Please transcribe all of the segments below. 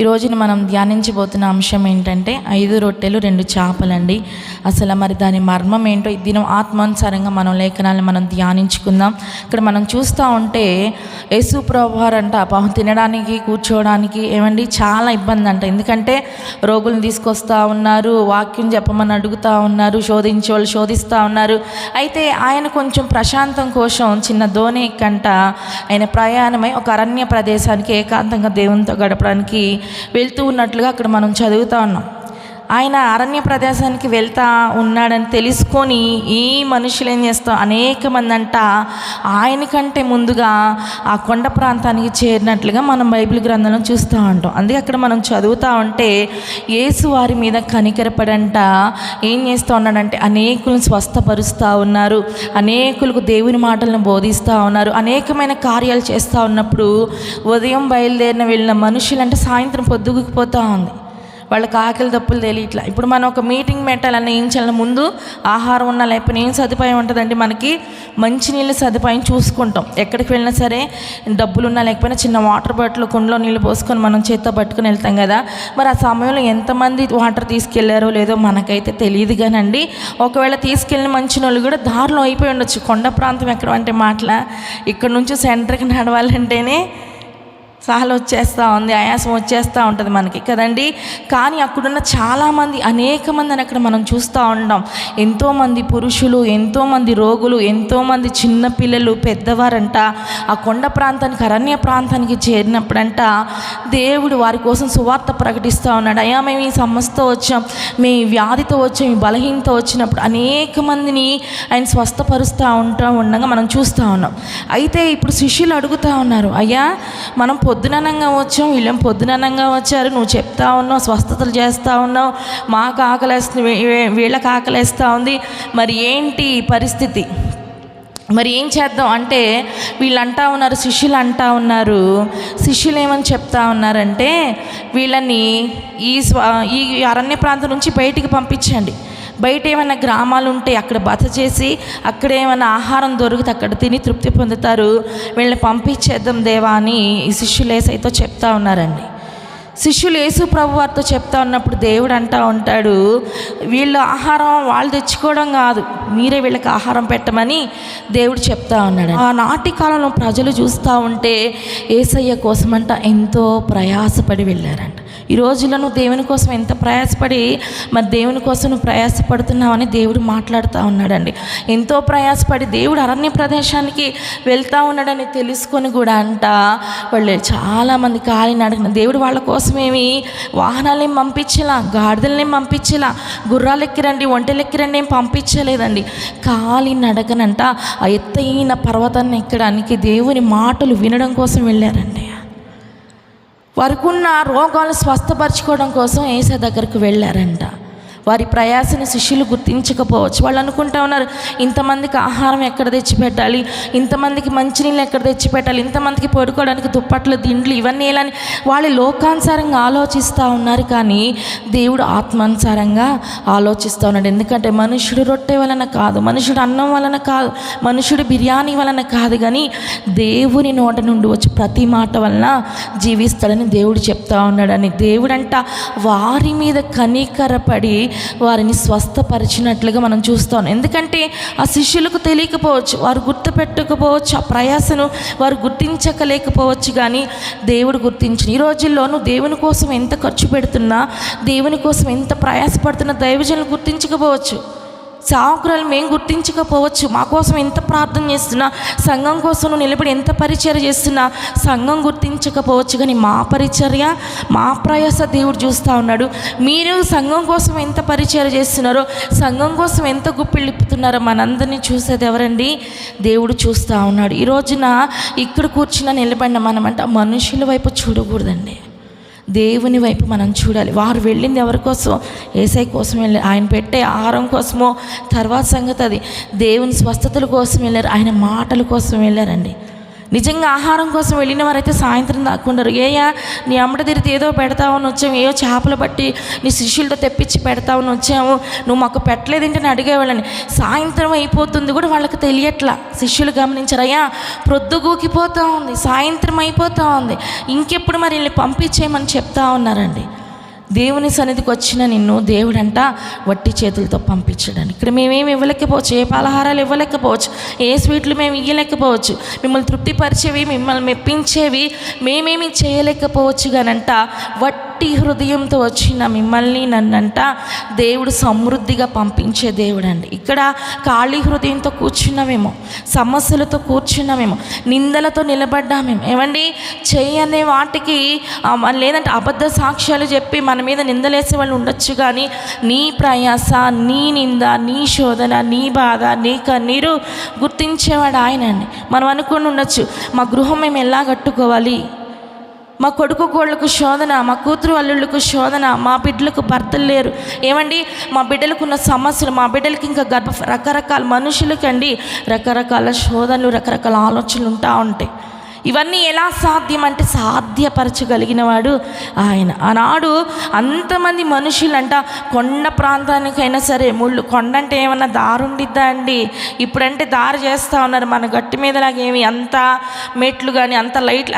ఈ రోజున మనం ధ్యానించబోతున్న అంశం ఏంటంటే 5 రొట్టెలు 2 చేపలండి. అసలు మరి దాని మర్మం ఏంటో ఈ దినం ఆత్మానుసారంగా మనం లేఖనాలను మనం ధ్యానించుకుందాం. ఇక్కడ మనం చూస్తూ ఉంటే యేసు ప్రభువారు అంట తినడానికి కూర్చోవడానికి ఏమండి చాలా ఇబ్బంది అంట. ఎందుకంటే రోగులను తీసుకొస్తూ ఉన్నారు, వాక్యం చెప్పమని అడుగుతూ ఉన్నారు, శోధించే వాళ్ళు శోధిస్తూ ఉన్నారు. అయితే ఆయన కొంచెం ప్రశాంతం కోసం చిన్న దోణి కంట ఆయన ప్రయాణమై ఒక అరణ్య ప్రదేశానికి ఏకాంతంగా దేవునితో గడపడానికి వెళ్తూ ఉన్నట్లుగా అక్కడ మనం చదువుతూ ఉన్నాం. ఆయన అరణ్య ప్రదేశానికి వెళ్తా ఉన్నాడని తెలుసుకొని ఈ మనుషులు ఏం చేస్తాం, అనేక మంది అంట ఆయన కంటే ముందుగా ఆ కొండ ప్రాంతానికి చేరినట్లుగా మనం బైబిల్ గ్రంథంలో చూస్తూ ఉంటాం. అందుకే అక్కడ మనం చదువుతూ ఉంటే యేసు వారి మీద కనికరపడంట ఏం చేస్తూ ఉన్నాడంటే అనేకులను స్వస్థపరుస్తూ ఉన్నారు, అనేకులకు దేవుని మాటలను బోధిస్తూ ఉన్నారు, అనేకమైన కార్యాలు చేస్తూ ఉన్నప్పుడు ఉదయం బయలుదేరిన వెళ్ళిన మనుషులంటే సాయంత్రం పొద్దుగుకుపోతూ ఉంది. వాళ్ళకి ఆకలి దప్పులు తెలియట్లా. ఇప్పుడు మనం ఒక మీటింగ్ పెట్టాలన్న ఏం చేయాలి, ముందు ఆహారం ఉన్నా లేకపోతే ఏం సదుపాయం ఉంటుందండి, మనకి మంచినీళ్ళ సదుపాయం చూసుకుంటాం. ఎక్కడికి వెళ్ళినా సరే డబ్బులున్నా లేకపోయినా చిన్న వాటర్ బాటిల్ కుండలో నీళ్ళు పోసుకొని మనం చేత్తో పట్టుకుని వెళ్తాం కదా. మరి ఆ సమయంలో ఎంతమంది వాటర్ తీసుకెళ్లారో లేదో మనకైతే తెలియదు కానండి. ఒకవేళ తీసుకెళ్ళిన మంచినీళ్ళు కూడా దారిలో అయిపోయి ఉండొచ్చు. కొండ ప్రాంతం ఎక్కడ అంటే మాటల ఇక్కడ నుంచి సెంటర్కి నడవాలంటేనే చాలా వచ్చేస్తూ ఉంది, ఆయాసం వచ్చేస్తూ ఉంటుంది మనకి కదండి. కానీ అక్కడున్న చాలామంది అనేక మందిని అక్కడ మనం చూస్తూ ఉంటాం. ఎంతోమంది పురుషులు, ఎంతోమంది రోగులు, ఎంతోమంది చిన్నపిల్లలు, పెద్దవారంట ఆ కొండ ప్రాంతానికి అరణ్య ప్రాంతానికి చేరినప్పుడంట దేవుడు వారి కోసం సువార్త ప్రకటిస్తూ ఉన్నాడు. అయ్యా మేము ఈ సమస్యతో వచ్చాం, మేము ఈ వ్యాధితో వచ్చాం, ఈ బలహీనతో వచ్చినప్పుడు అనేక మందిని ఆయన స్వస్థపరుస్తూ ఉండగా మనం చూస్తూ ఉన్నాం. అయితే ఇప్పుడు శిష్యులు అడుగుతూ ఉన్నారు, అయ్యా మనం పొద్దుననంగా వచ్చాం, వీళ్ళేం పొద్దుననంగా వచ్చారు, నువ్వు చెప్తా ఉన్నావు, స్వస్థతలు చేస్తూ ఉన్నావు, మాకు ఆకలేస్తుంది, వీళ్ళకి ఆకలేస్తూ ఉంది, మరి ఏంటి పరిస్థితి, మరి ఏం చేద్దాం అంటే వీళ్ళు అంటా ఉన్నారు, శిష్యులు అంటా ఉన్నారు. శిష్యులు ఏమని చెప్తా ఉన్నారంటే వీళ్ళని ఈ అరణ్య ప్రాంతం నుంచి బయటికి పంపించండి, బయట ఏమైనా గ్రామాలు ఉంటే అక్కడ బస చేసి అక్కడ ఏమైనా ఆహారం దొరికితే అక్కడ తిని తృప్తి పొందుతారు, వీళ్ళని పంపించేద్దాం దేవా అని ఈ శిష్యులు యేసయ్యతో చెప్తా ఉన్నారండి. శిష్యులు యేసు ప్రభు వారితో చెప్తా ఉన్నప్పుడు దేవుడు అంటా ఉంటాడు, వీళ్ళు ఆహారం వాళ్ళు తెచ్చుకోవడం కాదు, మీరే వీళ్ళకి ఆహారం పెట్టమని దేవుడు చెప్తా ఉన్నాడు. ఆ నాటి కాలంలో ప్రజలు చూస్తూ ఉంటే యేసయ్య కోసమంట ఎంతో ప్రయాసపడి వెళ్ళారంట. ఈ రోజుల్లో నువ్వు దేవుని కోసం ఎంత ప్రయాసపడి మరి దేవుని కోసం నువ్వు ప్రయాసపడుతున్నావని దేవుడు మాట్లాడుతూ ఉన్నాడండి. ఎంతో ప్రయాసపడి దేవుడు అరణ్య ప్రదేశానికి వెళ్తూ ఉన్నాడని తెలుసుకొని కూడా అంట వాళ్ళు చాలామంది కాలినడకన దేవుడు వాళ్ళ కోసమేమి వాహనాలేం పంపించలా, గాడిదలనేం పంపించలా, గుర్రాలు ఎక్కిరండి, ఒంటెలు ఎక్కిరండి ఏం పంపించలేదండి. కాలినడకనంట ఆ ఎత్తైన పర్వతాన్ని ఎక్కడానికి దేవుని మాటలు వినడం కోసం వెళ్ళారండి. వారికున్న రోగాలు స్వస్థపరచుకోవడం కోసం యేసయ్య దగ్గరకు వెళ్ళారంట. వారి ప్రయాసని శిష్యులు గుర్తించకపోవచ్చు. వాళ్ళు అనుకుంటా ఉన్నారు, ఇంతమందికి ఆహారం ఎక్కడ తెచ్చిపెట్టాలి, ఇంతమందికి మంచినీళ్ళు ఎక్కడ తెచ్చిపెట్టాలి, ఇంతమందికి పడుకోవడానికి దుప్పట్లు, దిండ్లు ఇవన్నీ ఎలా అని వాళ్ళు లోకానుసారంగా ఆలోచిస్తూ ఉన్నారు. కానీ దేవుడు ఆత్మానుసారంగా ఆలోచిస్తూ ఉన్నాడు. ఎందుకంటే మనుషుడు రొట్టె వలన కాదు, మనుషుడు అన్నం వలన కాదు, మనుషుడు బిర్యానీ వలన కాదు, కానీ దేవుని నోట నుండి వచ్చి ప్రతి మాట వలన జీవిస్తాడని దేవుడు చెప్తా ఉన్నాడని. దేవుడంట వారి మీద కనికరపడి వారిని స్వస్థపరిచినట్లుగా మనం చూస్తాం. ఎందుకంటే ఆ శిష్యులకు తెలియకపోవచ్చు, వారు గుర్తుపెట్టకపోవచ్చు, ఆ ప్రయాసను వారు గుర్తించకలేకపోవచ్చు, కానీ దేవుడు గుర్తించిన. ఈ రోజుల్లో నువ్వు దేవుని కోసం ఎంత ఖర్చు పెడుతున్నా, దేవుని కోసం ఎంత ప్రయాసపడుతున్నా దైవజనులు గుర్తించకపోవచ్చు, సాకురాలు మేము గుర్తించకపోవచ్చు. మా కోసం ఎంత ప్రార్థన చేస్తున్నా, సంఘం కోసం నువ్వు నిలబడి ఎంత పరిచర్య చేస్తున్నా సంఘం గుర్తించకపోవచ్చు, కానీ మా పరిచర్య, మా ప్రయాస దేవుడు చూస్తూ ఉన్నాడు. మీరు సంఘం కోసం ఎంత పరిచర్య చేస్తున్నారో, సంఘం కోసం ఎంత గుప్పిళ్ళిప్పుతున్నారో మనందరినీ చూసేది ఎవరండి, దేవుడు చూస్తూ ఉన్నాడు. ఈ రోజున ఇక్కడ కూర్చున్న నిలబడిన మనమంట మనుషుల వైపు చూడకూడదండి, దేవుని వైపు మనం చూడాలి. వారు వెళ్ళింది ఎవరి కోసం, యేసయ్య కోసం వెళ్ళారు. ఆయన పెట్టే ఆహారం కోసమో తర్వాత సంగతి, అది దేవుని స్వస్థతల కోసం వెళ్ళారు, ఆయన మాటల కోసం వెళ్ళారండి. నిజంగా ఆహారం కోసం వెళ్ళిన వారైతే సాయంత్రం దాక్కుండరు. ఏయా నీ అమ్మట తిరిగి ఏదో పెడతావని వచ్చాము, ఏదో చేపలు పట్టి నీ శిష్యులతో తెప్పించి పెడతావని వచ్చాము, నువ్వు మాకు పెట్టలేదంటే అడిగేవాళ్ళని. సాయంత్రం అయిపోతుంది కూడా వాళ్ళకి తెలియట్లా. శిష్యులు గమనించారు, అయ్యా ప్రొద్దుగూకిపోతూ ఉంది, సాయంత్రం అయిపోతూ ఉంది, ఇంకెప్పుడు మరి వీళ్ళని పంపించేయమని చెప్తా ఉన్నారండి. దేవుని సన్నిధికి వచ్చిన నిన్ను దేవుడంట వట్టి చేతులతో పంపించడానికి. ఇక్కడ మేమేమి ఇవ్వలేకపోవచ్చు, ఏ పలహారాలు ఇవ్వలేకపోవచ్చు, ఏ స్వీట్లు మేము ఇవ్వలేకపోవచ్చు, మిమ్మల్ని తృప్తిపరిచేవి, మిమ్మల్ని మెప్పించేవి మేమేమి చేయలేకపోవచ్చు. కానంట వట్టి హృదయంతో వచ్చిన మిమ్మల్ని నన్నంట దేవుడు సమృద్ధిగా పంపించే దేవుడు అండి. ఇక్కడ ఖాళీ హృదయంతో కూర్చున్నామేమో, సమస్యలతో కూర్చున్నామేమో, నిందలతో నిలబడ్డామేమో. ఏమండి చేయనే వాటికి లేదంటే అబద్ధ సాక్ష్యాలు చెప్పి మన మీద నిందలేసే వాళ్ళు ఉండొచ్చు, కానీ నీ ప్రయాస, నీ నింద, నీ శోధన, నీ బాధ, నీ కన్నీరు గుర్తించేవాడు ఆయనండి. మనం అనుకుని ఉండొచ్చు, మా గృహం మేము ఎలా కట్టుకోవాలి, మా కొడుకు కోళ్ళకు శోధన, మా కూతురు అల్లుళ్ళకు శోధన, మా బిడ్డలకు భర్తలు లేరు, ఏమండి మా బిడ్డలకు ఉన్న సమస్యలు, మా బిడ్డలకి ఇంకా రకరకాల మనుషులకండి రకరకాల శోధనలు, రకరకాల ఆలోచనలు ఉంటాయి. ఇవన్నీ ఎలా సాధ్యం అంటే సాధ్యపరచగలిగిన వాడు ఆయన. ఆనాడు అంతమంది మనుషులంట కొండ ప్రాంతానికైనా సరే, ముళ్ళు కొండ అంటే ఏమన్నా దారి ఉండిద్దా అండి? ఇప్పుడంటే దారి చేస్తూ ఉన్నారు, మన గట్టి మీదలాగా ఏమి అంత మెట్లు కానీ అంత లైట్లు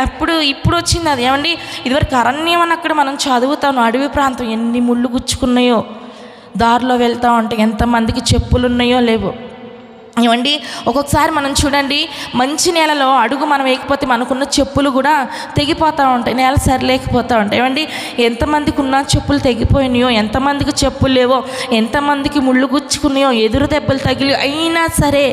ఇప్పుడు వచ్చింది అది. ఏమండి ఇదివరకు అరణ్యం అని అక్కడ మనం చదువుతాను, అడవి ప్రాంతం ఎన్ని ముళ్ళు గుచ్చుకున్నాయో, దారిలో వెళ్తూ ఉంటే ఎంతమందికి చెప్పులు ఉన్నాయో లేవో. ఏమండి ఒక్కొక్కసారి మనం చూడండి, మంచి నేలలో అడుగు మనం వేయకపోతే మనకున్న చెప్పులు కూడా తెగిపోతూ ఉంటాయి, నేల సరిలేకపోతూ ఉంటాయి. ఏమండి ఎంతమందికి ఉన్న చెప్పులు తెగిపోయినాయో, ఎంతమందికి చెప్పులు లేవో, ఎంతమందికి ముళ్ళు గుచ్చుకున్నాయో, ఎదురు దెబ్బలు తగిలి, అయినా సరే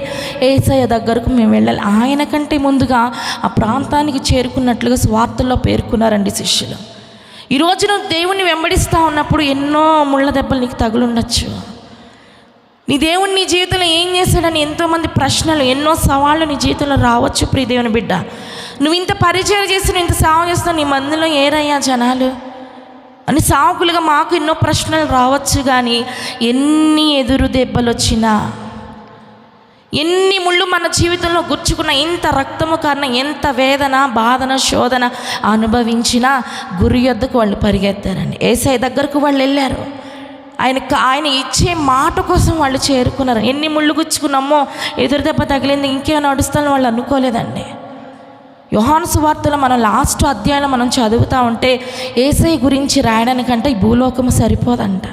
యేసయ్య దగ్గరకు మేము వెళ్ళాలి. ఆయన కంటే ముందుగా ఆ ప్రాంతానికి చేరుకున్నట్లుగా స్వార్థల్లో పేర్కొన్నారండి శిష్యులు. ఈరోజు నువ్వు దేవుణ్ణి వెంబడిస్తూ ఉన్నప్పుడు ఎన్నో ముళ్ళ దెబ్బలు నీకు తగులుండొచ్చు. నీ దేవుడు నీ జీవితంలో ఏం చేశాడని ఎంతోమంది ప్రశ్నలు, ఎన్నో సవాళ్ళు నీ జీవితంలో రావచ్చు. ప్రియ దేవుని బిడ్డ, నువ్వు ఇంత పరిచయం చేసి, ఇంత సేవ చేస్తావు, నీ మందిలో ఏరయ్యా జనాలు అని సాకులుగా మాకు ఎన్నో ప్రశ్నలు రావచ్చు. కానీ ఎన్ని ఎదురు దెబ్బలు వచ్చినా, ఎన్ని ముళ్ళు మన జీవితంలో గుచ్చుకున్న, ఎంత రక్తము కారణం, ఎంత వేదన, బాధన, శోధన అనుభవించినా గురి యొద్దకు వాళ్ళు పరిగెత్తారండి. యేసయ్య దగ్గరకు వాళ్ళు వెళ్ళారు. ఆయన ఇచ్చే మాట కోసం వాళ్ళు చేరుకున్నారు. ఎన్ని ముళ్ళు గుచ్చుకున్నామో, ఎదురు దెబ్బ తగిలింది, ఇంకేమైనా నడుస్తానని వాళ్ళు అనుకోలేదండి. యోహాను సువార్తలో మనం లాస్ట్ అధ్యాయంలో మనం చదువుతూ ఉంటే యేసయ్య గురించి రాయడానికంటే ఈ భూలోకము సరిపోదంట.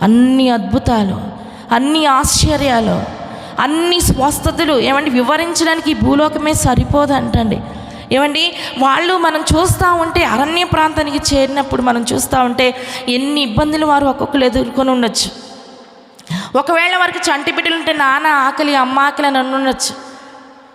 అన్ని అద్భుతాలు, అన్ని ఆశ్చర్యాలు, అన్ని స్వస్థతలు ఏమండి వివరించడానికి ఈ భూలోకమే సరిపోదంటండి. ఏమండి వాళ్ళు మనం చూస్తూ ఉంటే, అరణ్య ప్రాంతానికి చేరినప్పుడు మనం చూస్తూ ఉంటే ఎన్ని ఇబ్బందులు వారు ఒక్కొక్కరు ఎదుర్కొని ఉండొచ్చు. ఒకవేళ వారికి చంటి బిడ్డలు ఉంటే నాన్న ఆకలి, అమ్మ ఆకలి అని ఉండొచ్చు.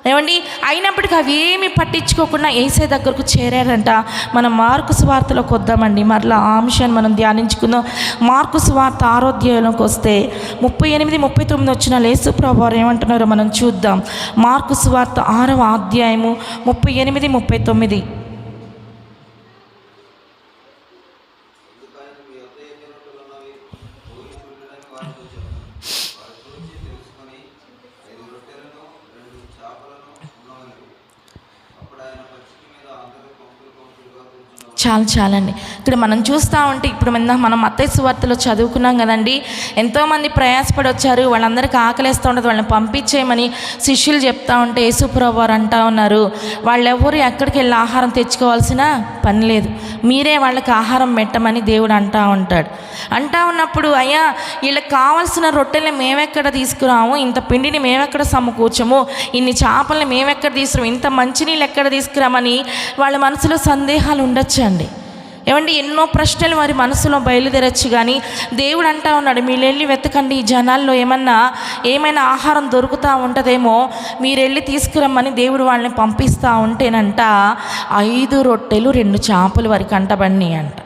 ఏమండి అయినప్పటికీ అవి ఏమి పట్టించుకోకుండా యేసయ్య దగ్గరకు చేరారంట. మనం మార్కు సువార్తలోకి వద్దామండి, మరలా ఆ అంశాన్ని మనం ధ్యానించుకుందాం. మార్కు సువార్త 6వ అధ్యాయంలోకి వస్తే 38, 39 వచ్చిన యేసు ప్రభువారు ఏమంటున్నారో మనం చూద్దాం. మార్కు సువార్త 6వ అధ్యాయము 38, 39. చాలండి. ఇక్కడ మనం చూస్తూ ఉంటే ఇప్పుడు మనం మత్తయి సువార్తలో చదువుకున్నాం కదండి, ఎంతోమంది ప్రయాసపడి వచ్చారు, వాళ్ళందరికీ ఆకలేస్తూ ఉంటుంది, వాళ్ళని పంపించేయమని శిష్యులు చెప్తా ఉంటే యేసు ప్రభువు వారు అంటూ ఉన్నారు, వాళ్ళెవ్వరూ ఎక్కడికి వెళ్ళి ఆహారం తెచ్చుకోవాల్సిన పని లేదు, మీరే వాళ్ళకి ఆహారం పెట్టమని దేవుడు అంటూ ఉంటాడు. అంటూ ఉన్నప్పుడు అయ్యా వీళ్ళకి కావాల్సిన రొట్టెల్ని మేమెక్కడ తీసుకురాము, ఇంత పిండిని మేమెక్కడ సమకూర్చము, ఇన్ని చేపల్ని మేమెక్కడ తీసుకురాము, ఇంత మంచినీళ్ళు ఎక్కడ తీసుకురామని వాళ్ళ మనసులో సందేహాలు ఉండొచ్చు అండి. ఏమండి ఎన్నో ప్రశ్నలు వారి మనసులో బయలుదేరచ్చు. కానీ దేవుడు అంటా ఉన్నాడు, మీరు వెళ్ళి వెతకండి, ఈ జనాల్లో ఏమైనా ఆహారం దొరుకుతూ ఉంటుందేమో, మీరు వెళ్ళి తీసుకురమ్మని దేవుడు వాళ్ళని పంపిస్తూ ఉంటేనంట 5 రొట్టెలు 2 చేపలు వారికి అంటబడినాయి అంట.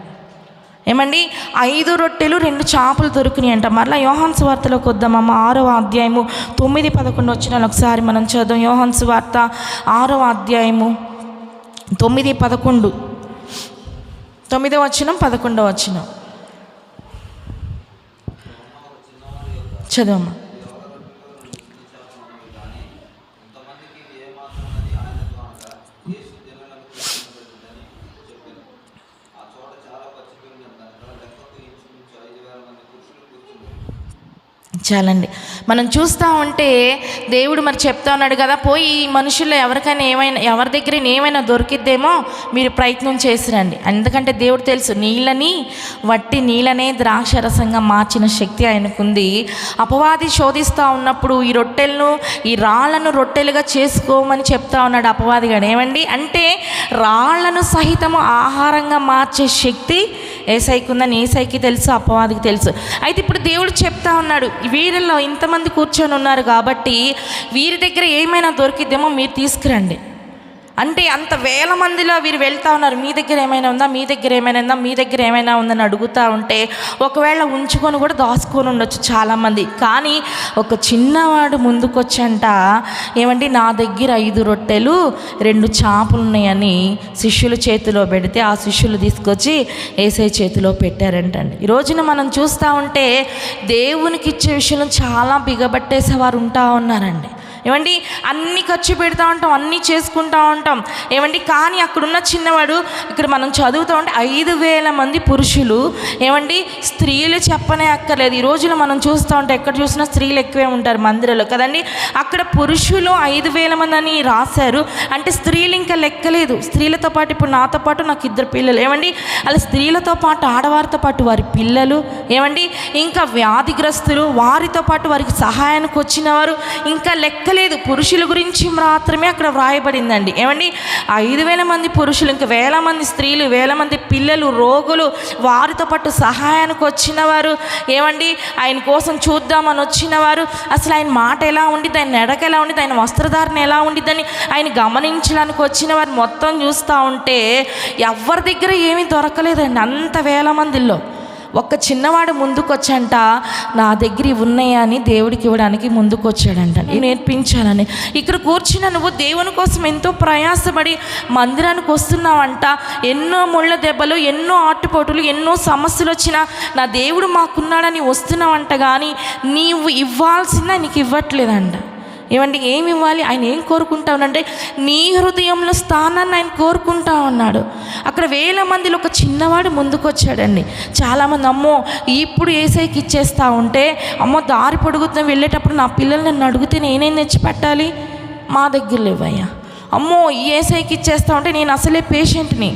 ఏమండి 5 రొట్టెలు 2 చేపలు దొరికినాయి అంట. మరలా యోహాను సువార్తలోకి వద్దామమ్మ. 6వ అధ్యాయము 9, 11 వచ్చిన ఒకసారి మనం చదువు. యోహాను సువార్త 6వ అధ్యాయము 9, 11, 9వ వచనం 11వ వచనం చదవమ్మా. చాలండి. మనం చూస్తూ ఉంటే దేవుడు మరి చెప్తా ఉన్నాడు కదా, పోయి ఈ మనుషుల్లో ఎవరికైనా ఎవరి దగ్గర ఏమైనా దొరికిద్దేమో మీరు ప్రయత్నం చేసిరండి. ఎందుకంటే దేవుడు తెలుసు, వట్టి నీళ్ళనే ద్రాక్షరసంగా మార్చిన శక్తి ఆయనకుంది. అపవాది శోధిస్తూ ఉన్నప్పుడు ఈ రాళ్లను రొట్టెలుగా చేసుకోమని చెప్తా ఉన్నాడు అపవాదిగాడు. ఏమండి అంటే రాళ్లను సహితము ఆహారంగా మార్చే శక్తి ఏసైకుందని ఏసైకి తెలుసు, అపవాదికి తెలుసు. అయితే ఇప్పుడు దేవుడు చెప్తా ఉన్నాడు, వీరిలో ఇంతమంది కూర్చొని ఉన్నారు కాబట్టి వీరి దగ్గర ఏమైనా దొరికిద్దేమో మీరు తీసుకురండి. అంటే అంత వేల మందిలో వీరు వెళ్తూ ఉన్నారు, మీ దగ్గర ఏమైనా ఉందా, మీ దగ్గర ఏమైనా ఉందా, మీ దగ్గర ఏమైనా ఉందని అడుగుతూ ఉంటే ఒకవేళ ఉంచుకొని కూడా దాచుకొని ఉండొచ్చు చాలామంది. కానీ ఒక చిన్నవాడు ముందుకొచ్చంట, ఏమండి నా దగ్గర 5 రొట్టెలు 2 చేపలు ఉన్నాయని శిష్యుల చేతిలో పెడితే ఆ శిష్యులు తీసుకొచ్చి యేసయ్య చేతిలో పెట్టారంటండి. ఈ రోజున మనం చూస్తూ ఉంటే దేవునికి ఇచ్చే విషయంలో చాలా బిగబట్టేసేవారు ఉంటా ఉన్నారండి. ఏమండి అన్నీ ఖర్చు పెడతా ఉంటాం, అన్నీ చేసుకుంటూ ఉంటాం. ఏమండి కానీ అక్కడున్న చిన్నవాడు, ఇక్కడ మనం చదువుతూ ఉంటే 5,000 మంది పురుషులు, ఏమండి స్త్రీలు చెప్పనే అక్కర్లేదు. ఈ రోజులో మనం చూస్తూ ఉంటే ఎక్కడ చూసినా స్త్రీలు ఎక్కువే ఉంటారు మందిరంలో కదండి. అక్కడ పురుషులు 5,000 మంది అని రాశారు. అంటే స్త్రీలు ఇంకా లెక్కలేదు. స్త్రీలతో పాటు ఇప్పుడు నాతో పాటు నాకు 2 పిల్లలు, ఏమండి అలా స్త్రీలతో పాటు ఆడవారితో పాటు వారి పిల్లలు, ఏమండి ఇంకా వ్యాధిగ్రస్తులు, వారితో పాటు వారికి సహాయానికి వచ్చిన వారు, ఇంకా లెక్క లేదు. పురుషుల గురించి మాత్రమే అక్కడ వ్రాయబడిందండి. ఏమండి 5,000 మంది పురుషులు, ఇంకా 1,000 మంది స్త్రీలు, 1,000 మంది పిల్లలు, రోగులు, వారితో పాటు సహాయానికి వచ్చిన వారు, ఏమండి ఆయన కోసం చూద్దామని వచ్చిన వారు, అసలు ఆయన మాట ఎలా ఉండిద్ది, ఆయన నడక ఎలా ఉండిద్ది, ఆయన వస్త్రధారణ ఎలా ఉండిద్దని ఆయన గమనించడానికి వచ్చిన వారు మొత్తం చూస్తూ ఉంటే ఎవరి దగ్గర ఏమీ దొరకలేదండి. అంత 1,000 మందిలో ఒక్క చిన్నవాడు ముందుకొచ్చంట, నా దగ్గర ఉన్నాయని దేవుడికి ఇవ్వడానికి ముందుకొచ్చాడంట, నేర్పించాలని. ఇక్కడ కూర్చున్న నువ్వు దేవుని కోసం ఎంతో ప్రయాసపడి మందిరానికి వస్తున్నావంట. ఎన్నో ముళ్ళ దెబ్బలు, ఎన్నో ఆటుపోటులు, ఎన్నో సమస్యలు వచ్చినా నా దేవుడు మాకున్నాడని వస్తున్నావంట. కానీ నీవు ఇవ్వాల్సిందే నీకు ఇవ్వట్లేదంట. ఏమండి ఏమి ఇవ్వాలి, ఆయన ఏం కోరుకుంటా ఉన్నాడంటే నీ హృదయంలో స్థానాన్ని ఆయన కోరుకుంటా ఉన్నాడు. అక్కడ 1,000 మందిలో ఒక చిన్నవాడు ముందుకు వచ్చాడండి. చాలామంది అమ్మో ఇప్పుడు యేసయ్యకి ఇచ్చేస్తూ ఉంటే, అమ్మో దారి పొడుగుతున్నా వెళ్ళేటప్పుడు నా పిల్లలు నన్ను అడిగితే నేనేం తెచ్చి పెట్టాలి, మా దగ్గర లేవయ్యా. అమ్మో యేసయ్యకి ఇచ్చేస్తూ ఉంటే నేను అసలే పేషెంట్ని,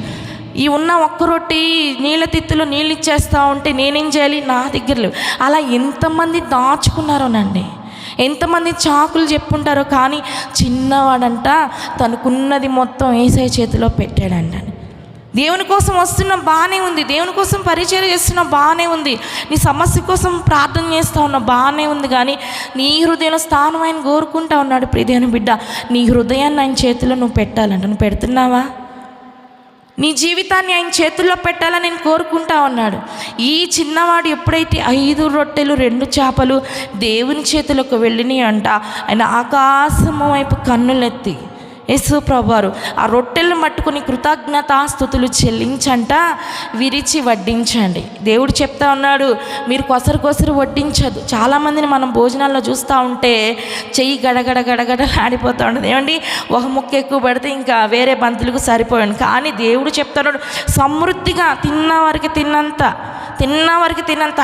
ఈ ఉన్న ఒక్క రొట్టి నీళ్ళ తిత్తులో నీళ్ళు ఇచ్చేస్తూ ఉంటే నేనేం చేయాలి, నా దగ్గర లేవు. అలా ఎంతమంది దాచుకున్నారోనండి, ఎంతమంది చాకులు చెప్పుంటారో. కానీ చిన్నవాడంట తనకున్నది మొత్తం యేసయ్య చేతిలో పెట్టాడంట. దేవుని కోసం వస్తున్నా బాగానే ఉంది, దేవుని కోసం పరిచయం చేస్తున్నా బాగానే ఉంది, నీ సమస్య కోసం ప్రార్థన చేస్తూ ఉన్నా బాగానే ఉంది. కానీ నీ హృదయంలో స్థానం ఆయన కోరుకుంటా ఉన్నాడు. ప్రియ దేవుని బిడ్డ, నీ హృదయాన్ని ఆయన చేతిలో నువ్వు పెట్టాలంట. నువ్వు పెడుతున్నావా? నీ జీవితాన్ని ఆయన చేతుల్లో పెట్టాలని నేను కోరుకుంటా ఉన్నాడు. ఈ చిన్నవాడు ఎప్పుడైతే 5 రొట్టెలు 2 చేపలు దేవుని చేతులకు వెళ్ళినాయి అంట, ఆయన ఆకాశము వైపు కన్నులెత్తి యేసు ప్రభువారు ఆ రొట్టెలను పట్టుకుని కృతజ్ఞతాస్తుతులు చెల్లించంట విరిచి వడ్డించండి. దేవుడు చెప్తా ఉన్నాడు, మీరు కొసరు వడ్డించదు. చాలామందిని మనం భోజనాల్లో చూస్తూ ఉంటే చెయ్యి గడగడ ఆడిపోతూ ఉంటుంది. ఏమండి ఒక ముక్క ఎక్కువ పడితే ఇంకా వేరే బంతులకు సరిపోయాడు. కానీ దేవుడు చెప్తున్నాడు, సమృద్ధిగా తిన్న వారికి తిన్నంత